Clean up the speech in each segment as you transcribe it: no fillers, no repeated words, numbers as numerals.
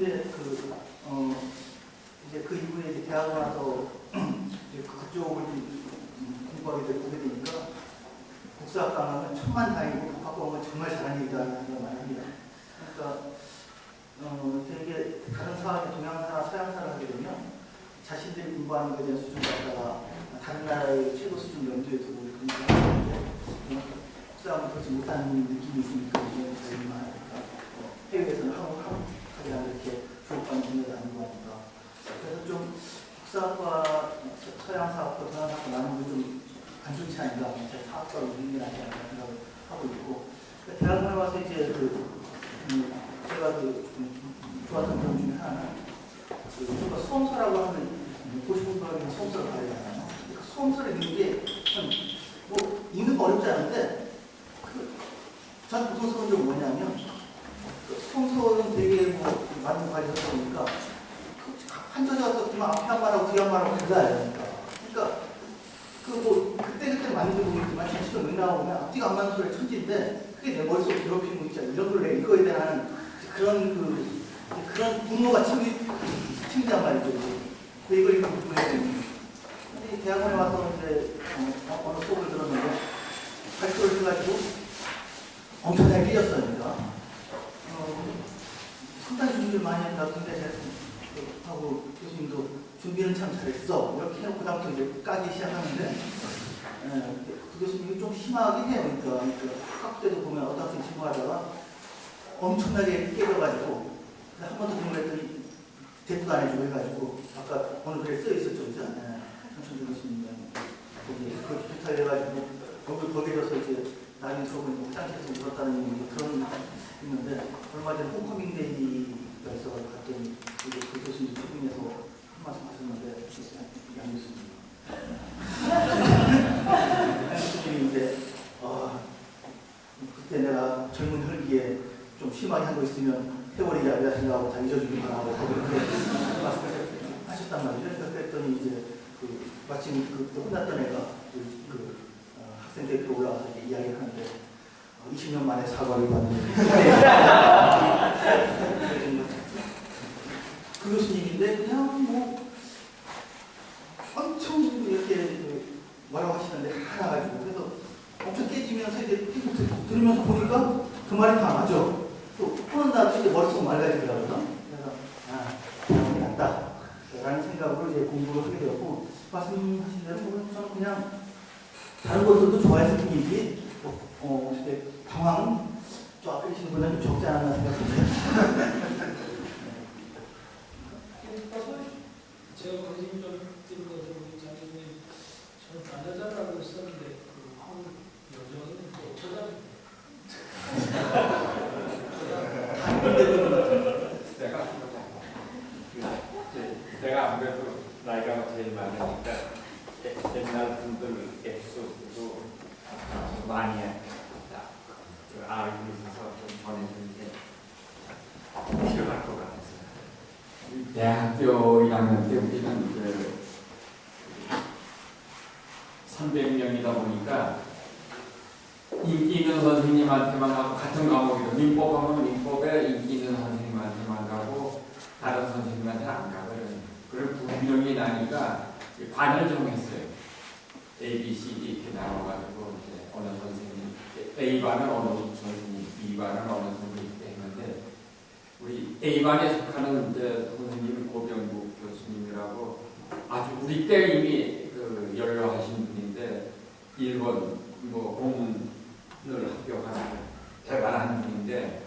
이제 이제 그 이후에 이제 대학을 와서 이제 그쪽을 공부하게 되고 보게 되니까 국사학과는 천만다행이고 국학공은 정말 잘하는 일이라는 걸 많이 합니다. 그러니까 되게 다른 사회, 동양사나 서양사를 하게 되면 자신들이 공부하는 것에 대한 수준을 갖다가 다른 나라의 최고 수준 염두에 두고 공부하는데 국사학은 그렇지 못하는 느낌이 있으니까 저희만 해외에서는 한국하게 이렇게 교육받는 분야가 아닌 거 아닌가. 그래서 좀 국사학과, 서양사학과, 동양사학과 나누는 좀 안 좋지 않은가. 제 사학과로 유리하지 않나 생각을 하고 있고. 대학원에 와서 이제 제가 좋았던 점 중에 하나는 우리가 수험서라고 하는 고시 공부하는 수험서를 봐야 되잖아요. 그 수험서를 읽는 게 뭐 읽는 거 어렵지 않은데 전 보통 수험은 뭐냐면 수험서는 되게 뭐 많은 과정을 보니까 한 저자가 썼지만 앞에 한 말하고 뒤에 한 말하고 달라요. 그러니까 그때 많이들 보겠지만 전시도 맥락하면 앞뒤가 안 맞는 소리를 천지인데 그게 내 머릿속에 괴롭히는 거 있잖아요. 이런 걸 내가 읽어야 되는 그런 분노가 튕기단 말이죠. 이걸 읽고 보내야 되는. 근데 대학원에 와서 이제 어느 수업을 들었는데 발표를 해가지고 엄청나게 깨졌어요. 그러니까 상당히 준비를 많이 했다. 근데 제가 하고 교수님도 준비는 참 잘했어. 이렇게 해놓고 그다음부터 이제 까기 시작하는데 그 교수님이 좀 심하긴 해요. 그러니까 학교 때도 보면 어떤 학생이 친구하다가 엄청나게 깨져가지고 한 번 더 공부했더니 대꾸도 안 해주고 해가지고 아까 오늘 글에 써있었죠. 그죠? 한천준 교수님이 거기 부탁해가지고 거기에 가서 이제 나중에 들어보니까 화장실에서 울었다는 그런 있는데 얼마 전에 홈커밍데이가 있어서 갔더니 그 교수님 초빙에서 한 말씀 하셨는데 양 교수님이 이제 그때 내가 젊은 혈기에 좀 심하게 한 거 있으면 세월이 야비라 생각하고 다 잊어주기 바라고 그렇게 말씀을 하셨단 말이죠. 그랬더니 이제 마침 그 혼났던 애가 학생 대표 올라와서 이야기를 하는데 20년 만에 사과를 받는 그 교수님인데 그냥 뭐 엄청 이렇게 뭐라고 하시는데 하나가지고 그래서 엄청 깨지면서 이제 들으면서 보니까 그 말이 다 맞아. 또 푸는 다음에 이제 머릿속 맑아지더라고요. 그래서 대학원이 낫다 라는 생각으로 이제 공부를 하게 되었고 말씀하신 대로 저는 그냥 다른 것들도 좋아해서 뿐이지 당황 저 앞에 계시는 분은 좀 적지 않았나 생각합니다. 제가 관심 좀 드는 것은 우리 장교님 저는 남자라고 했었는데 한국 여자는 또 어쩌다 내가 아무래도 나이가 제일 많으니까 옛날 분들 에피소드도 많이 알고 있어서 좀 전해주는 게 필요할 것 같아서. 대학교 1학년 때 우리는 300명이다 보니까 인기 있는 선생님한테만 가고 같은 과목이죠. 민법하면 민법에 인기 있는 선생님한테만 가고 다른 선생님한테 안 가거든요. 그리고 분명히 나니까 반을 정했어요. A, B, C, D 이렇게 나눠가지고 이제 어느 선생님 A반은 어느 선생님, B반은 어느 선생님 이렇게 했는데 우리 A반에 속하는 이제 선생님이 고병국 교수님이라고 아주 우리 때 이미 연로하신 분인데 일본 공문을 합격한 대단한 분인데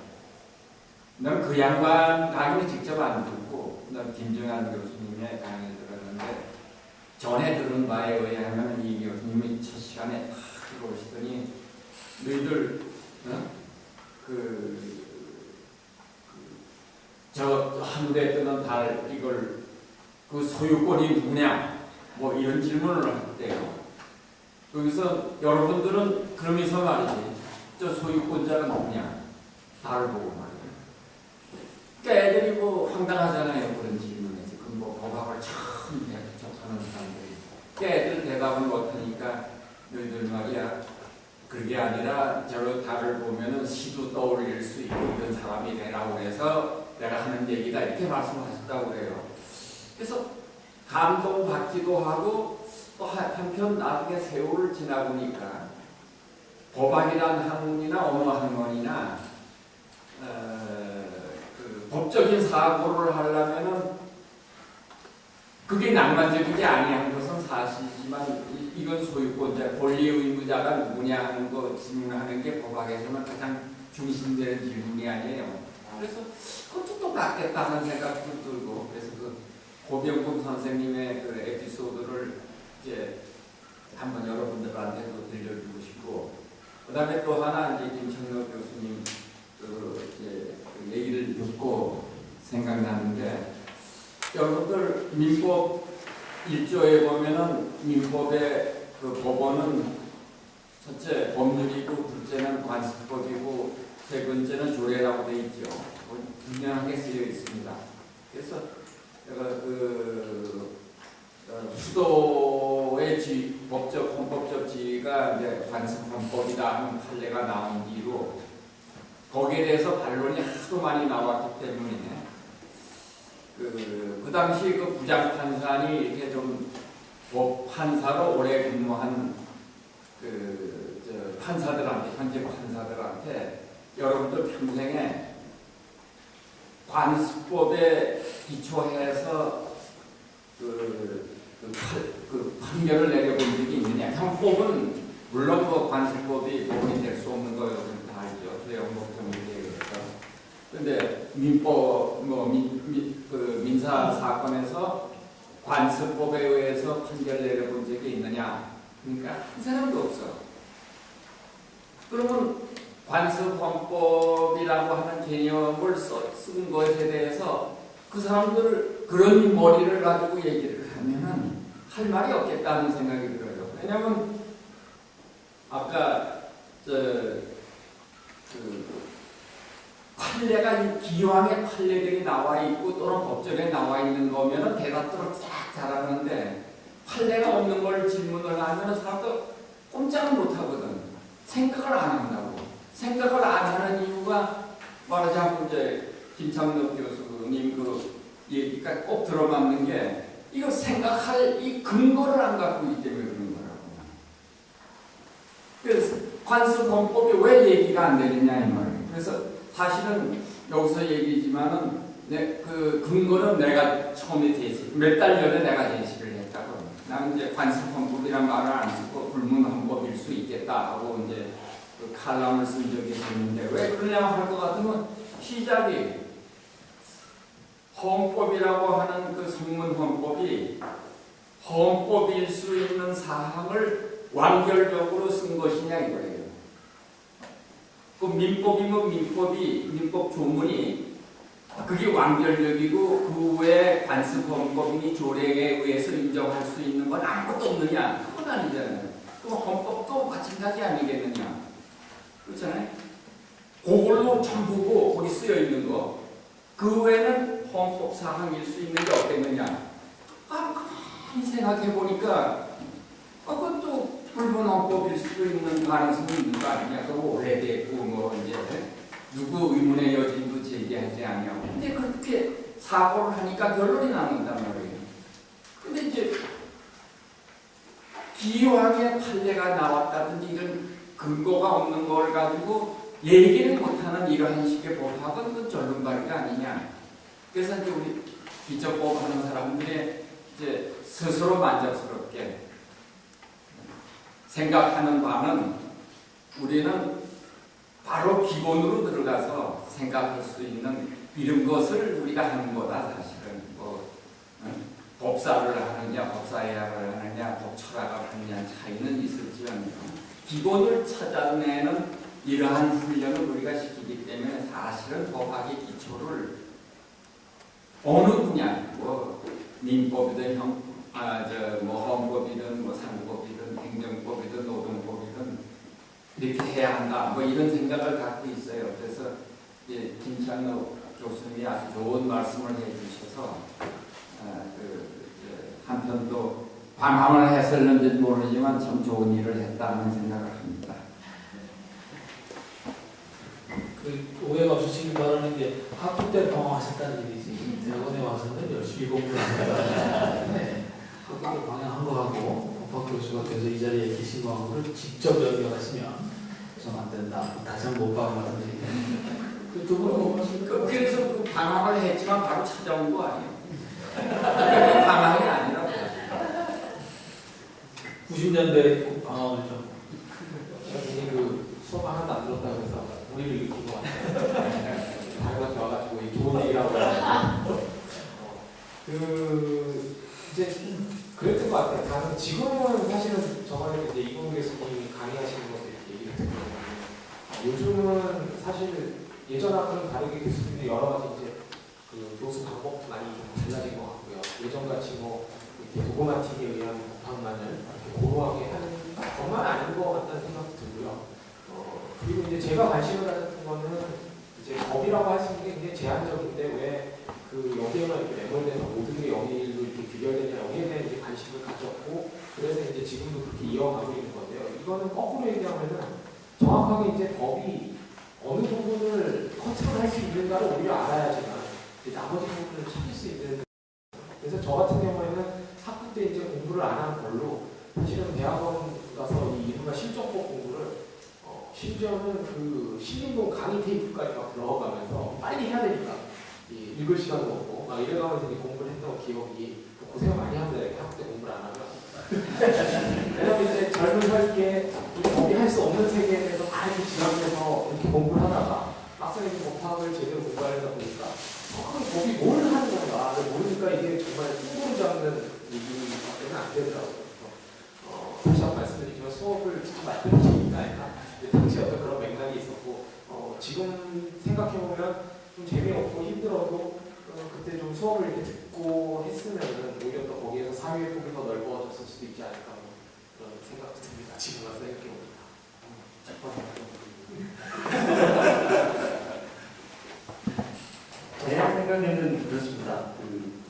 난 그 양반 강의를 직접 안 듣고 난 김정한 교수님의 강의를 들었는데 전에 들은 바에 의하면 이 교수님이 첫 시간에 탁 들어오시더니 너희들 저 하늘에 뜨는 달 이걸 그 소유권이 누구냐 뭐 이런 질문을 했대요. 거기서 여러분들은 그러면서 말이지 저 소유권자가 누구냐 달을 보고 말이에요. 애들이 뭐 황당하잖아요. 그런 질문에서 그 뭐 법학을 처음 접하는 사람들이 애들 대답을 못하니까 너희들 말이야 그게 아니라 저로 달을 보면은 시도 떠올릴 수 있고 이런 사람이 되라고 해서 내가 하는 얘기다 이렇게 말씀하셨다고 그래요. 그래서 감동받기도 하고 또 한편 나중에 세월을 지나보니까 법학이란 학문이나 어느 학문이나 그 법적인 사고를 하려면은 그게 낭만적이지 아니한 것은 사실이지만 이건 소유권자, 권리 의무자가 누구냐 하는 거 질문하는 게 법학에서는 가장 중심되는 질문이 아니에요. 그래서 그것도 또 낫겠다는 생각도 들고 그래서 그 고병금 선생님의 그 에피소드를 이제 한번 여러분들한테도 들려주고 싶고 그 다음에 또 하나 이제 김창덕 교수님 이제 그 얘기를 듣고 생각나는데 여러분들 민법 1조에 보면은 민법의 그 법원은 첫째 법률이고 둘째는 관습법이고 세 번째는 조례라고 되어 있죠. 분명하게 쓰여 있습니다. 그래서 제가 그 수도의 법적 헌법적 지위가 이제 관습헌법이다 하는 판례가 나온 뒤로 거기에 대해서 반론이 하도 많이 나왔기 때문에 그 당시 그 부장판사니 이렇게 좀 판사로 오래 근무한 판사들한테 현재 판사들한테 여러분들 평생에 관습법에 기초해서 그 판결을 내려본 적이 있느냐? 형법은 물론 그 관습법이 법원이 될 수 없는 거 여러분 다 알죠. 조례헌법 정리에 의해서. 근데 민법 민사 사건에서 관습법에 의해서 판결 내려본 적이 있느냐? 그러니까 한 사람도 없어. 그러면 관습헌법이라고 하는 개념을 쓴 것에 대해서 그 사람들 그런 머리를 가지고 얘기를 하면은 할 말이 없겠다는 생각이 들어요. 왜냐하면 아까 판례가 기왕의 판례들이 나와 있고 또는 법정에 나와 있는 거면은 대답들을 쫙 잘하는데 판례가 없는 걸 질문을 하면은 사람들 꼼짝을 못 하거든. 생각을 안 한다고. 생각을 안 하는 이유가 말하자면 이제 김창덕 교수님 그 얘기가 꼭 들어맞는 게 이거 생각할 이 근거를 안 갖고 있기 때문에 그런 거라고. 그래서 관습헌법이 왜 얘기가 안 되느냐 이 말이에요. 그래서 사실은 여기서 얘기지만은 그 근거는 내가 처음에 몇 달 전에 내가 제시를 했다고. 나는 이제 관습헌법이란 말을 안 쓰고 불문헌법일 수 있겠다 하고 이제 그 칼럼을 쓴 적이 있는데 왜 그러냐 할 것 같으면 시작이 헌법이라고 하는 그 성문헌법이 헌법일 수 있는 사항을 완결적으로 쓴 것이냐 이거예요. 그 민법이면 민법 조문이 그게 완결적이고 그 외에 관습헌법이니 조례에 의해서 인정할 수 있는 건 아무것도 없느냐? 그건 아니잖아요. 그럼 헌법도 마찬가지 아니겠느냐? 그렇잖아요. 그걸로 전부고 거기 쓰여 있는 거. 그 외에는 헌법 사항일 수 있는 게 없겠느냐? 가만히 생각해 보니까 그것도 불문헌법일 수도 있는 가능성이 있는 거 아니냐? 그거 오래됐고 뭐 이제 누구 의문의 여진도 제기하지 않냐고. 근데 그렇게 사고를 하니까 결론이 나는단 말이에요. 근데 이제 기왕의 판례가 나왔다든지 이런 근거가 없는 걸 가지고 얘기를 못하는 이러한 식의 법학은 그 절름발이가 아니냐. 그래서 이제 우리 기초법 하는 사람들이 이제 스스로 만족스럽게 생각하는 바는 우리는 바로 기본으로 들어가서 생각할 수 있는 이런 것을 우리가 하는 거다. 사실은 뭐 법사를 하느냐 법사예학을 하느냐 법철학을 하느냐 차이는 있을지언정 기본을 찾아내는 이러한 훈련을 우리가 시키기 때문에 사실은 법학의 기초를 어느 분야 뭐 민법이든 헌법이든 뭐 상법이든 행정법이든 노동법이든 이렇게 해야 한다. 뭐 이런 생각을 갖고 있어요. 그래서 김창덕 교수님이 아주 좋은 말씀을 해주셔서 한편 또 방황을 했었는지 모르지만 참 좋은 일을 했다는 생각을 합니다. 그 오해가 없으시길 바라는 게 학부 때 방황하셨다는 얘기지. 대학원에 와서는 열심히 공부를 합니다. 네. 학부 때 방황한 거하고 법학교수가 돼서 이 자리에 계신 거하고를 직접 연결하시면 좀 안 된다. 다시 한번 못 박은 말씀드리겠습니다. 두 분은 뭐 하십니까? 그래서 그 방황을 했지만 바로 찾아온 거 아니에요? 방황이 아니라 90년대에 방황을 좀. 괜히 그 수업 하나도 안 들었다고 해서 우리를 일으킨 것 같아요. 다른 와가지고 이 좋은 얘기라고 이제 그랬던 것 같아요. 다른 지금은 사실은 저번에 이제 이봉 교수님이 강의하시는 것도 이렇게 얘기를 듣거든요. 요즘은 사실 예전하고는 다르게 교수님들이 여러 가지 이제 그 교수 방법도 많이 좀 달라진 것 같고요. 예전같이 뭐 이렇게 도그마틱에 의한 법학만을 이렇게 고루하게 하는 것만 아닌 것 같다는 생각도 들고요. 그리고 이제 제가 관심을 가졌던 거는 이제 법이라고 할 수 있는 게 굉장히 제한적인데 왜 그 여기에만 이렇게 매몰돼서 모든 게 여기로 이렇게 귀결되냐 여기에 대한 이제 관심을 가졌고 그래서 이제 지금도 그렇게 이어가고 있는 건데요. 이거는 거꾸로 얘기하면은 정확하게 이제 법이 어느 부분을 컨트롤할 수 있는가를 오히려 알아야지만 나머지 부분을 찾을 수 있는. 그래서 저 같은 경우에는 학부 때 이제 공부를 안 한 걸로 사실은 대학원 가서 이 이른바 실전법 공부를 심지어는 그 신림동 강의 테이프까지 막 들어가면서 빨리 해야 되니까 읽을 시간도 없고 막 이래가면서 이제 공부를 했던 기억이 고생을 많이 합니다. 이렇게 학부 때 공부를 안 하면. 왜냐면 이제 젊은 살기에 법이 할 수 없는 세계에 대해서 다 이렇게 지나면서 이렇게 공부를 하다가 막상 이제 법학을 제대로 공부하려다 보니까 법이 뭘 하는 건가를 모르니까 이게 정말 뚱보를 잡는 얘기밖에는 안 되더라고요. 다시 한번 말씀드리지만 수업을 직접 만들어주니까 당시 어떤 그런 맥락이 있었고 지금 생각해보면 좀 재미없고 힘들어도 그때 좀 수업을 이렇게 듣고 했으면은 오히려 또 거기에서 사회의 폭이 더 넓어졌을 수도 있지 않을까 그런 생각도 듭니다. 지금 와서 생각해봅니다. 제 생각에는 그렇습니다.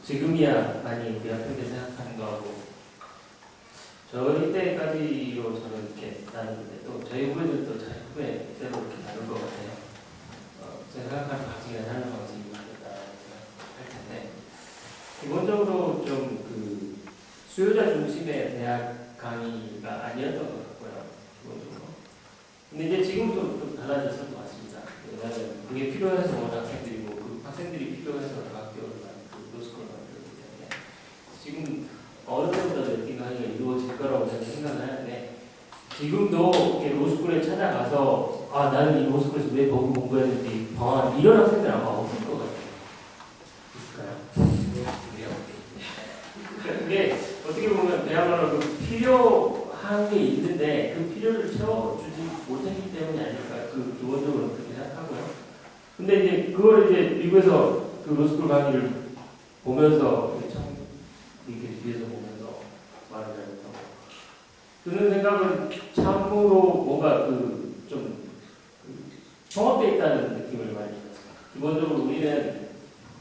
지금이야 많이 우리 학교 때 생각하는 거하고 저희 때까지로 저는 이렇게 나누는데 또 저희 후배들도 저희 후배대로 이렇게 나눌 것 같아요. 제가 생각하는 방식이나 하는 방식이 맞겠다 할 텐데 기본적으로 좀 그 수요자 중심의 대학 강의가 아니었던 것 같고요. 기본적으로. 근데 이제 지금도 좀 달라졌을 것 같습니다. 왜냐하면 그게 필요해서 온 학생들이고 그 학생들이 필요해서 학교를 만들고 노스쿨을 만들기 때문에 지금 어느 정도 느낌 강의가 이루어질 거라고 저는 생각을 하는데 지금도 이렇게 로스쿨에 찾아가서 나는 이 로스쿨에서 왜 법을 공부해야 되는지 방황하는 이런 학생들 아마 없을 것 같아요. 있을까요? 그래요? 그게 어떻게 보면 그야말로 그 필요한 게 있는데 그 필요를 채워주지 못했기 때문이 아닐까 그 기본적으로 그렇게 생각하고요. 근데 이제 그걸 이제 미국에서 그 로스쿨 강의를 보면서 참 이렇게 뒤에서 보면서 말을 잘못하고 드는 생각은 참으로 뭔가 좀 통합되어 있다는 느낌을 많이 받았습니다. 기본적으로 우리는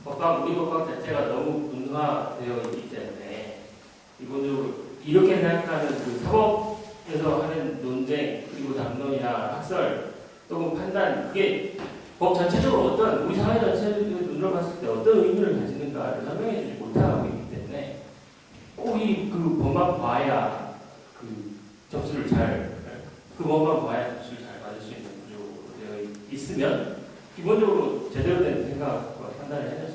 우리 법학 자체가 너무 분화되어 있기 때문에 기본적으로 이렇게 생각하는 그 사법에서 하는 논쟁 그리고 담론이나 학설 또는 판단 그게 법 전체적으로 어떤 우리 사회 전체를 눈으로 봤을 때 어떤 의미를 가지는가를 설명해 주지 못하고 있기 때문에 꼭 이 그 법만 봐야 그 점수를 그 법만 봐야 점수를 잘 받을 수 있는 구조로 되어 있으면 기본적으로 제대로 된 생각과 판단을 해낼 수